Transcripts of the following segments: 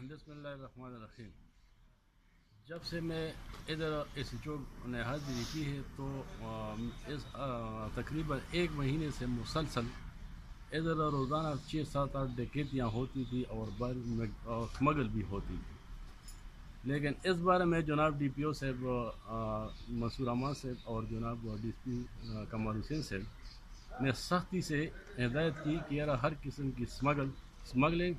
بسم اللہ الرحمن الرحیم۔ جب سے میں ادھر اس چوک نے حاضری کی ہے تو اس تقریباً 1 مہینے سے مسلسل ادھر روزانہ 6-7-8 ڈکیتیاں ہوتی تھی اور اسمگل بھی ہوتی تھی، لیکن اس بارے میں جناب ڈی پی او صاحب منصور احمد صاحب اور جناب ڈی ایس پی کمال حسین صاحب نے سختی سے ہدایت کی کہ یار ہر قسم کی اسمگلنگ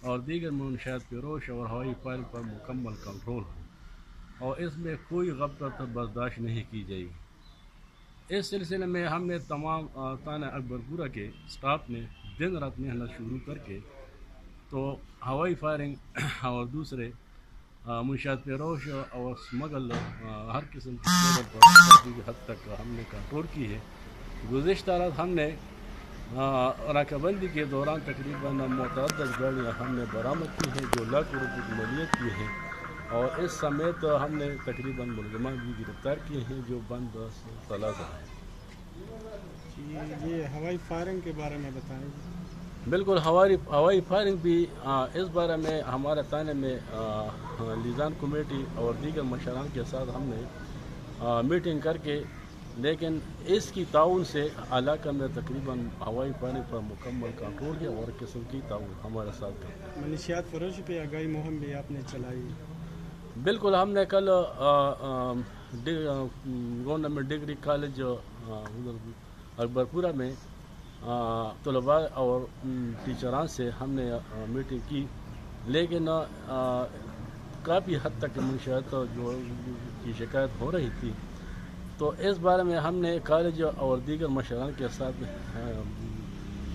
اور دیگر منشیات فروش اور ہوائی فائرنگ پر مکمل کنٹرول ہو اور اس میں کوئی غفلت برداشت نہیں کی جائے گی۔ اس سلسلے میں ہم نے تمام تھانہ اکبر پورہ کے سٹاف نے دن رات محنت شروع کر کے تو ہوائی فائرنگ اور دوسرے منشیات فروش اور اسمگل ہر قسم کی اسمگل پر کافی حد تک ہم نے کنٹرول کی ہے۔ گزشتہ رات ہم نے ناکہ بندی کے دوران تقریباً متعدد گاڑیاں ہم نے برآمد کی ہیں جو لاکھوں روپے کی مالیت کی ہیں، اور اس سمیت ہم نے تقریباً ملزمان بھی گرفتار کیے ہیں جو بند تلازہ ہیں۔ یہ ہوائی فائرنگ کے بارے میں بتائیں۔ بالکل، ہوائی فائرنگ بھی اس بارے میں ہمارے تھانے میں لیزان کمیٹی اور دیگر مشران کے ساتھ ہم نے میٹنگ کر کے، لیکن اس کی تعاون سے علاقہ میں تقریباً ہوائی فائرنگ پر مکمل کنٹرول ہے اور قسم کی تعاون ہمارے ساتھ کرتے ہیں۔ منشیات فروشی پہ آگاہی مہم بھی آپ نے چلائی؟ بالکل، ہم نے کل گورنمنٹ ڈگری کالج اکبر پورہ میں طلباء اور ٹیچران سے ہم نے میٹنگ کی، لیکن کافی حد تک منشیات کی شکایت ہو رہی تھی، تو اس بارے میں ہم نے کالج اور دیگر مشران کے ساتھ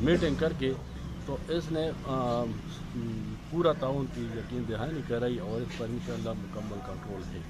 میٹنگ کر کے تو اس نے پورا تعاون کی یقین دہانی کرائی اور اس پر انشاءاللہ مکمل کنٹرول ہے۔